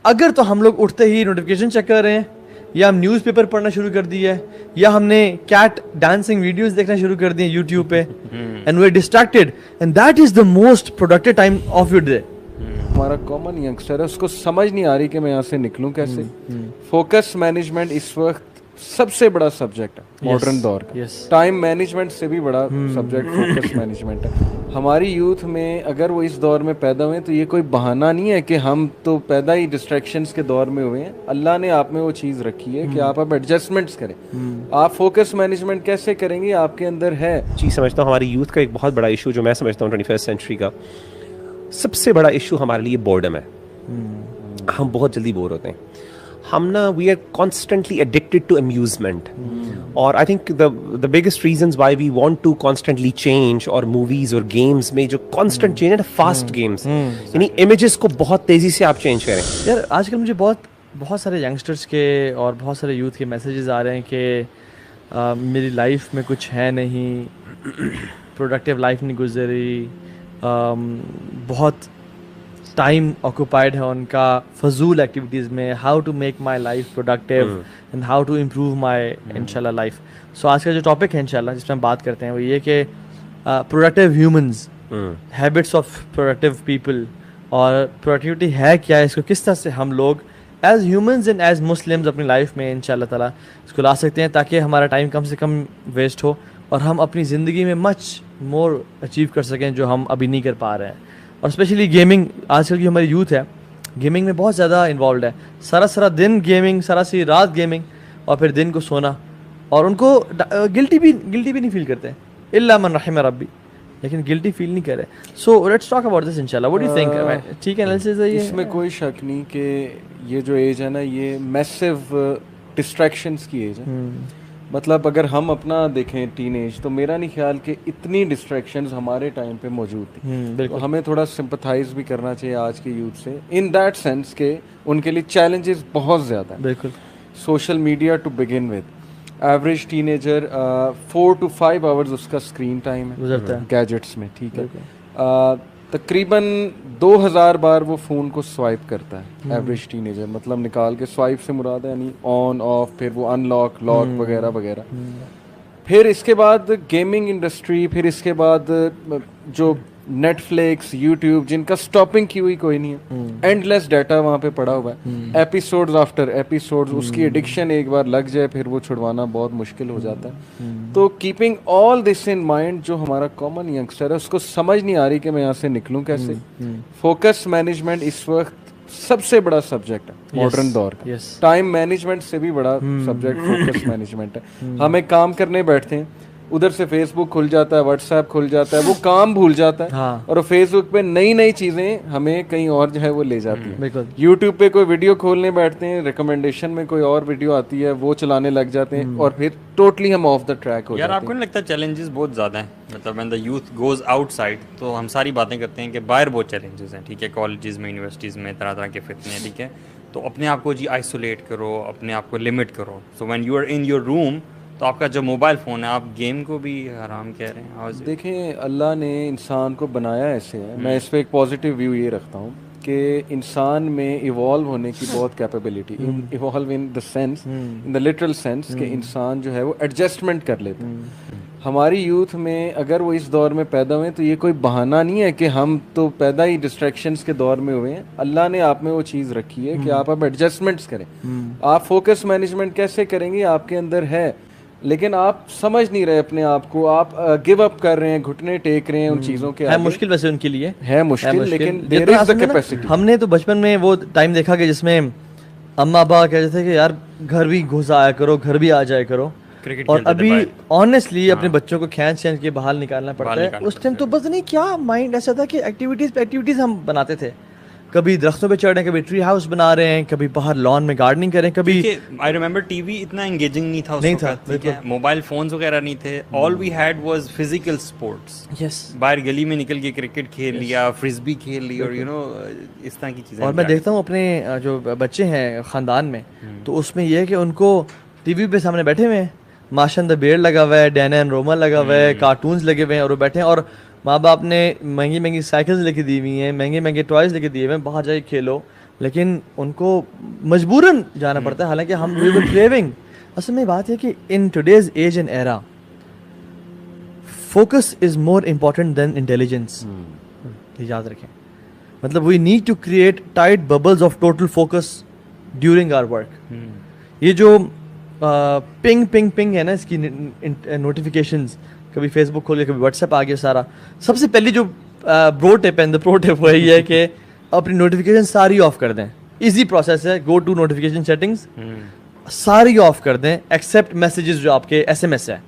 अगर तो हम लोग उठते ही नोटिफिकेशन चेक कर रहे हैं, या हम न्यूज़पेपर पढ़ना शुरू कर दिया है, या हमने कैट डांसिंग वीडियोस देखना शुरू कर दिए यूट्यूब पे, and we are distracted, and that is the most productive time of your day. हमारा कॉमन यंगस्टर है, उसको समझ नहीं आ रही कि मैं यहाँ से निकलूँ कैसे। फोकस मैनेजमेंट इस वक्त सबसे बड़ा सब्जेक्ट है मॉडर्न दौर का। टाइम मैनेजमेंट से भी बड़ा सब्जेक्ट फोकस मैनेजमेंट है। हमारी यूथ में अगर वो इस दौर में पैदा हुए तो ये कोई बहाना नहीं है कि हम तो पैदा ही डिस्ट्रैक्शंस के दौर में हुए हैं। अल्लाह ने आप में वो चीज़ रखी है कि आप अब एडजस्टमेंट्स करें। आप फोकस मैनेजमेंट कैसे करेंगे, आपके अंदर है। चीज़ समझता हूँ हमारी यूथ का एक बहुत बड़ा इशू जो मैं समझता हूँ 21st सेंचुरी का सबसे बड़ा इशू हमारे लिए बोर्डम है। हम बहुत जल्दी बोर होते हैं। हम ना we are constantly addicted to amusement, और I think the biggest reasons why we want to constantly change, और मूवीज और गेम्स में जो कॉन्स्टेंट चेंज है ना, फास्ट गेम्स, यानी इमेजेस को बहुत तेजी से आप चेंज करें। यार आजकल मुझे बहुत सारे यंगस्टर्स के और बहुत सारे यूथ के मैसेजेस आ रहे हैं कि मेरी लाइफ में कुछ है नहीं, प्रोडक्टिव लाइफ नहीं गुजरी, बहुत टाइम ऑक्यूपाइड है उनका फजूल एक्टिविटीज़ में, how to make my life productive and how to improve my इंशाल्लाह लाइफ। सो आज का जो टॉपिक है इंशाल्लाह जिसमें हम बात करते हैं वो ये कि productive humans, habits of productive people, और प्रोडक्टिविटी है क्या है, इसको किस तरह से हम लोग as humans and as Muslims अपनी लाइफ में इंशाल्लाह ताला इसको ला सकते हैं, ताकि हमारा टाइम कम से कम वेस्ट हो और हम अपनी ज़िंदगी में मच मोर अचीव कर सकें जो हम अभी नहीं कर पा रहे हैं। और स्पेशली गेमिंग, आजकल की हमारी यूथ है गेमिंग में बहुत ज़्यादा इन्वॉल्व है। सारा दिन गेमिंग, सारी रात गेमिंग, और फिर दिन को सोना, और उनको गिल्टी भी नहीं फील करते इल्ला मन रहिम रब्बी, लेकिन गिल्टी फील नहीं करे। So let's talk about this इंशाल्लाह। What do you think? ठीक है, एनालिसिस है ये, इसमें कोई शक नहीं कि ये जो एज है ना, ये मैसिव डिस्ट्रैक्शंस की एज है। मतलब अगर हम अपना देखें टीन एज, तो मेरा नहीं ख्याल कि इतनी डिस्ट्रैक्शंस हमारे टाइम पे मौजूद थी। तो हमें थोड़ा सिंपथाइज भी करना चाहिए आज के यूथ से, इन दैट सेंस के उनके लिए चैलेंजेस बहुत ज़्यादा हैं। बिल्कुल। Social media to begin with, average teenager 4 to 5 hours उसका स्क्रीन टाइम है गैजेट्स में, ठीक है। तकरीबन 2000 बार वो फ़ोन को स्वाइप करता है एवरेज टीनेजर, मतलब निकाल के स्वाइप से मुराद है यानी ऑन ऑफ, फिर वो अनलॉक लॉक वगैरह वगैरह। फिर इसके बाद गेमिंग इंडस्ट्री, फिर इसके बाद जो नेटफ्लिक्स, यूट्यूब, जिनका स्टॉपिंग की हुई कोई नहीं है, एंडलेस डाटा वहाँ पे पड़ा हुआ है, एपिसोड्स आफ्टर एपिसोड्स। उसकी एडिक्शन एक बार लग जाए फिर वो छुड़वाना बहुत मुश्किल हो जाता है। तो keeping all this in mind, जो हमारा कॉमन यंगस्टर है उसको समझ नहीं आ रही कि मैं यहाँ से निकलूँ कैसे। फोकस मैनेजमेंट इस वक्त सबसे बड़ा सब्जेक्ट है मॉडर्न दौर का। टाइम मैनेजमेंट से भी बड़ा सब्जेक्ट फोकस मैनेजमेंट है। हम एक काम करने बैठते हैं, उधर से फेसबुक खुल जाता है, व्हाट्सएप खुल जाता है, वो काम भूल जाता है। हाँ। और फेसबुक पे नई चीजें हमें कहीं और जो है वो ले जाती है। यूट्यूब पे कोई वीडियो खोलने बैठते हैं, रिकमेंडेशन में कोई और वीडियो आती है, वो चलाने लग जाते हैं, और फिर टोटली हम ऑफ द ट्रैक हो जाते हैं। यार आपको नहीं लगता चैलेंजेस बहुत ज़्यादा हैं? मतलब when the youth goes outside, तो हम सारी बातें करते हैं कि बाहर बहुत चैलेंजेस हैं, ठीक है, कॉलेजेस में, यूनिवर्सिटीज़ में तरह के फितने, ठीक है, तो अपने आप को जी आइसोलेट करो, अपने आप को लिमिट करो। So when you are in your room, तो आपका जो मोबाइल फ़ोन है, आप गेम को भी हराम कह रहे हैं। देखें, अल्लाह ने इंसान को बनाया ऐसे है, मैं इस पर एक पॉजिटिव व्यू ये रखता हूँ कि इंसान में इवॉल्व होने की बहुत capability, evolve in the sense, in the literal sense, कि इंसान जो है वो एडजस्टमेंट कर लेता है। हमारी यूथ में अगर वो इस दौर में पैदा हुए तो ये कोई बहाना नहीं है कि हम तो पैदा ही डिस्ट्रैक्शंस के दौर में हुए हैं। अल्लाह ने आप में वो चीज़ रखी है कि आप अब एडजस्टमेंट्स करें। आप फोकस मैनेजमेंट कैसे करेंगे, आपके अंदर है, लेकिन आप समझ नहीं रहे अपने आप को, आप गिव अप कर रहे हैं, घुटने टेक रहे हैं उन चीज़ों के आगे। मुश्किल वैसे उनके लिए है मुश्किल, लेकिन देयर इज द कैपेसिटी। हमने तो बचपन में वो टाइम देखा कि जिसमें अम्मा अब्बा कहते थे कि यार घर भी घुस आया करो, घर भी आ जाया करो, और अभी ऑनेस्टली अपने बच्चों को खींच के बाहर निकालना पड़ता है। उस टाइम तो बस नहीं क्या माइंड ऐसा था कि एक्टिविटीज हम बनाते थे, कभी दरख्तों पे चढ़ रहे हैं, कभी ट्री हाउस बना रहे हैं, कभी बाहर लॉन में गार्डनिंग करें, कभी आई रिमेंबर टीवी इतना एंगेजिंग नहीं था, मोबाइल फोन्स वगैरह नहीं थे। All we had was physical sports. Yes, बाहर गली में निकल के क्रिकेट खेल लिया, फ्रिस्बी खेल ली, और यू नो इस तरह की चीजें। और मैं देखता हूँ अपने जो बच्चे हैं खानदान में, तो उसमें यह है कि उनको टीवी पे सामने बैठे हुए हैं, माशन द बेयर लगा हुआ है, डैना एंड रोमा लगा हुआ है, कार्टून्स लगे हुए हैं, और वो बैठे हैं, और माँ बाप ने महंगी साइकिल्स लेके दी हुई हैं, महंगे टॉयज़ लेके दिए हुए हैं, बाहर जाके खेलो, लेकिन उनको मजबूरन जाना पड़ता है, हालांकि हम वी वर क्रेविंग। असल में बात है कि in today's age and era focus is more important than intelligence, याद रखें। मतलब we need to create tight bubbles of total focus during our work. ये जो पिंग पिंग पिंग है ना इसकी नोटिफिकेशंस, कभी फेसबुक खोल के कभी व्हाट्सएप आ गया सारा, सबसे पहली जो प्रो टिप है, प्रो टिप वो ये है कि अपनी नोटिफिकेशन सारी ऑफ कर दें। इजी प्रोसेस है, गो टू नोटिफिकेशन सेटिंग्स, सारी ऑफ कर दें एक्सेप्ट मैसेजेस जो आपके एसएमएस है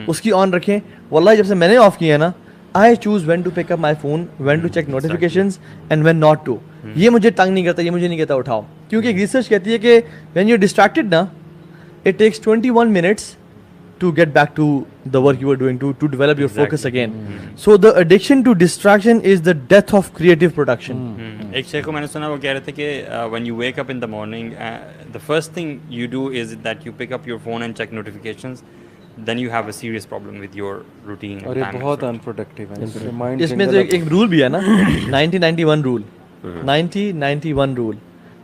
उसकी ऑन रखें। वल्लाही जब से मैंने ऑफ किया ना, I choose when to pick up my phone, when to check notifications and when not to. ये मुझे तंग नहीं करता, ये मुझे नहीं कहता उठाओ, क्योंकि एक रिसर्च कहती है कि व्हेन यू डिस्ट्रैक्टेड ना, it takes 21 minutes to get back to the work you were doing, to develop your focus again. So the addiction to distraction is the death of creative production. एक शेख को मैंने सुना, वो कह रहे थे कि when you wake up in the morning, the first thing you do is that you pick up your phone and check notifications, then you have a serious problem with your routine. और ये बहुत unproductive है। इसमें तो एक rule भी है ना 90-91 रूल, 90-91 रूल।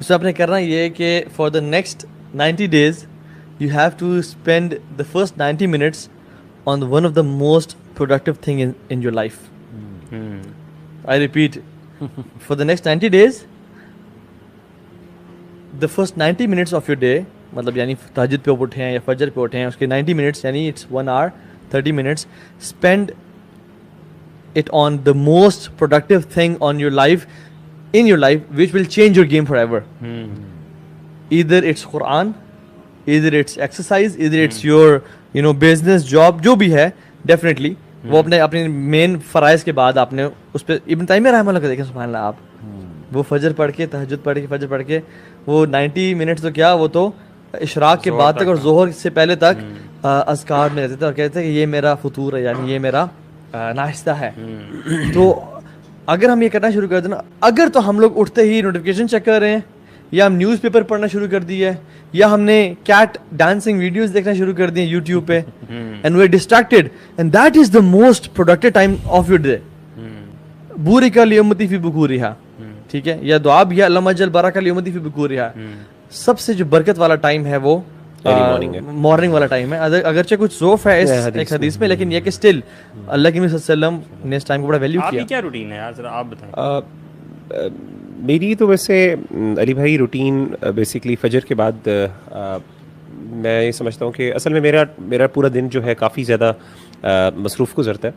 उससे आपने करना ये है कि for the next 90 days you have to spend the first 90 minutes on one of the most productive thing in your life. I repeat, for the next 90 days, the first 90 minutes of your day, मतलब यानी तहज्जुद पे उठे हैं या फजर पे उठे हैं, उसके 90 minutes यानी it's 1 hour 30 minutes, spend it on the most productive thing on your life, in your life, which will change your game forever. Either it's Quran, either it's exercise, either it's your business, job, जो भी है, definitely वो अपने main फराइज के बाद आपने उस पर इब्न तैमिया रहमतुल्लाह का देखें, सुभान अल्लाह, आप वो फजर पढ़ के, तहज्जुद पढ़ के, फजर पढ़ के, वो 90 मिनट्स तो क्या, वो तो इशराक के बाद तक और जोहर से पहले तक अज़कार में रहते थे और कहते थे कि ये मेरा फतूर है, यानी ये मेरा नाश्ता है। तो अगर हम ये करना शुरू कर दें ना, अगर तो हम लोग उठते ही नोटिफिकेशन चेक कर रहे हैं, या हम न्यूज़पेपर पढ़ना शुरू कर दिया है, या हमने कैट डांसिंग वीडियोस देखना शुरू कर दिए यूट्यूब पे, and we are distracted, and that is the most productive time of your day. बूरिका लियमती फी बुकूरिहा, ठीक है, या दुआ भी है अल्लाह मजल बरका लियमती फी बुकूरिहा। सबसे जो बरकत वाला टाइम है वो मॉर्निंग वाला टाइम है। अगरचे कुछ ज़ोफ है इस एक हदीस में, लेकिन ये कि स्टिल अल्लाह के नबी सल्लल्लाहु अलैहि वसल्लम ने इस टाइम को बड़ा वैल्यू किया। आपकी क्या रूटीन है यार, जरा आप बताएं। मेरी तो वैसे अली भाई रूटीन बेसिकली फजर के बाद मैं ये समझता हूँ कि असल में मेरा पूरा दिन जो है काफ़ी ज़्यादा मसरूफ़ गुजरता है।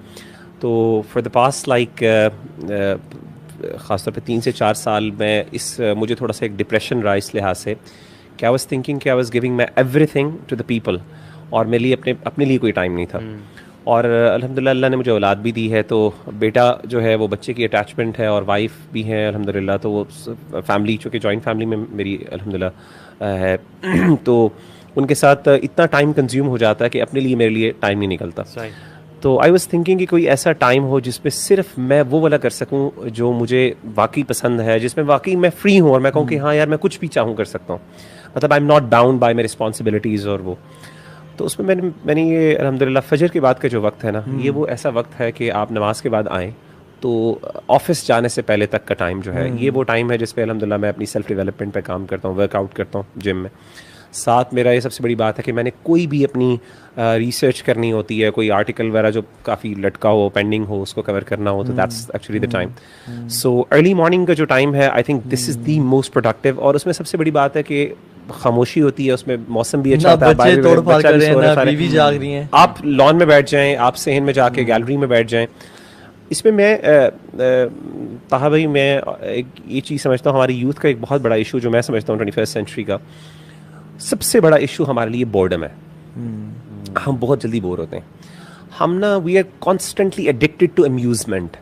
तो फॉर द पास्ट लाइक ख़ासतौर पे 3 से 4 साल में मुझे थोड़ा सा एक डिप्रेशन रहा इस लिहाज से कि आई वाज थिंकिंग कि I was giving my everything to the people, और मेरे लिए अपने लिए कोई टाइम नहीं था। और अल्हम्दुलिल्लाह अल्लाह ने मुझे औलाद भी दी है, तो बेटा जो है वो बच्चे की अटैचमेंट है, और वाइफ भी है अल्हम्दुलिल्लाह, तो वो फैमिली चूँकि जॉइंट फैमिली में मेरी अल्हम्दुलिल्लाह है, तो उनके साथ इतना टाइम कंज्यूम हो जाता है कि अपने लिए मेरे लिए टाइम नहीं निकलता। तो आई वाज थिंकिंग कि कोई ऐसा टाइम हो जिसमें सिर्फ मैं वो वाला कर सकूं जो मुझे वाकई पसंद है, जिसमें वाकई मैं फ्री हूँ और मैं कहूँ कि हाँ यार मैं कुछ भी चाहूँ कर सकता हूँ, मतलब I am not bound by my responsibilities. और वो तो उसमें मैंने ये अल्हम्दुलिल्लाह फजर के बाद का जो वक्त है ना, ये वो ऐसा वक्त है कि आप नमाज के बाद आएँ तो ऑफिस जाने से पहले तक का टाइम जो है, ये वो टाइम है जिस पे अल्हम्दुलिल्लाह मैं अपनी सेल्फ डेवलपमेंट पे काम करता हूँ, वर्कआउट करता हूँ जिम में। साथ मेरा ये सबसे बड़ी बात है कि मैंने कोई भी अपनी रिसर्च करनी होती है, कोई आर्टिकल वगैरह जो काफ़ी लटका हो, पेंडिंग हो, उसको कवर करना हो, तो that's actually the time. So early morning का जो टाइम है, I think this is the most productive. और उसमें सबसे बड़ी बात है कि खामोशी होती है, उसमें मौसम भी अच्छा होता है, बीवी जाग रही हैं, आप लॉन में बैठ जाएं, आप सहन में जाके गैलरी में बैठ जाएं। इसमें मैं ताहा भाई मैं एक ये चीज़ समझता हूँ, हमारी यूथ का एक बहुत बड़ा इशू जो मैं समझता हूँ 21st सेंचुरी का सबसे बड़ा इशू हमारे लिए बोर्डम है। हम बहुत जल्दी बोर होते हैं, हम ना we are constantly addicted to amusement.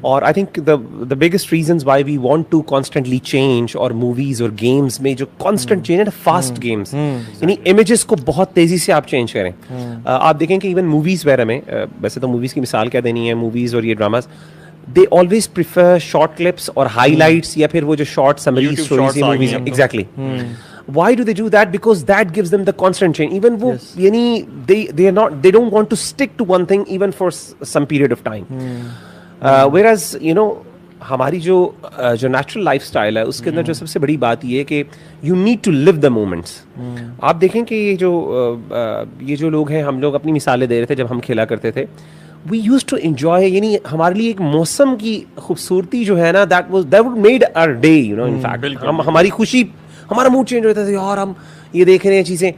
और I think the biggest reasons why we want to constantly change, और मूवीज और गेम्स में जो कॉन्स्टेंट चेंज है ना, फास्ट गेम्स, यानी इमेजेस को बहुत तेजी से आप चेंज करें। आप देखें कि इवन मूवीज वगैरह में, वैसे तो मूवीज की मिसाल क्या देनी है, मूवीज और ये dramas they always prefer short clips और हाईलाइट्स, या फिर वो जो short summary stories movies, exactly. Why do they do that? Because that gives them the constant change. Even वो यानी they don't want to stick to one thing even for some period of time. Whereas हमारी जो natural lifestyle है उसके अंदर जो सबसे बड़ी बात ये है कि you need to live the moments. आप देखें कि ये जो लोग हैं, हम लोग अपनी मिसालें दे रहे थे जब हम खेला करते थे, वी यूज टू एंजॉय, यानी हमारे लिए एक मौसम की खूबसूरती जो है ना, that would made our day, you know, in fact हमारी खुशी, हमारा मूड चेंज होता था यार, हम ये देख रहे हैं चीज़ें।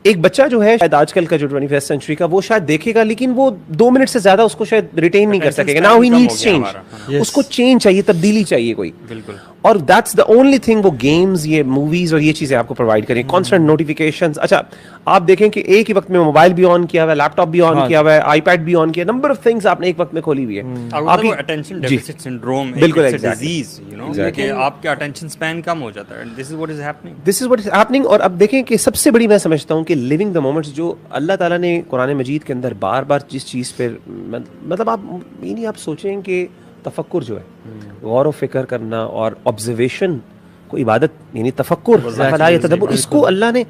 एक बच्चा जो है शायद आजकल का जो 21st सेंचुरी का, वो शायद देखेगा लेकिन वो 2 मिनट से ज्यादा उसको शायद रिटेन नहीं कर सकेगा। नाउ ही नीड्स चेंज, उसको चेंज चाहिए, तब्दीली चाहिए कोई। बिल्कुल। और दैट्स द ओनली थिंग वो गेम्स, ये मूवीज और ये चीजें आपको प्रोवाइड करें। कॉन्स्टेंट नोटिफिकेशंस, अच्छा आप देखें कि एक ही वक्त में मोबाइल भी ऑन किया हुआ है, लैपटॉप भी ऑन किया हुआ है, आईपैड भी ऑन किया, नंबर ऑफ थिंग्स आपने एक वक्त में खोली हुई है। आपकी अटेंशन डेफिसिट सिंड्रोम, बिल्कुल, एक डिजीज, यू नो, कि आपका अटेंशन स्पैन कम हो जाता है। This is what is happening. और अब देखें कि सबसे बड़ी मैं समझता हूँ कि लिविंग द मोमेंट्स जो अल्लाह ताला ने कुरान मजीद के अंदर बार बार जिस चीज़ पर, मतलब आप ये नहीं आप सोचें कि तफक्कुर जो है, गौर व फिक्र करना और ऑब्जर्वेशन को इबादत, यानी तफक्कुर, इसको अल्लाह ने,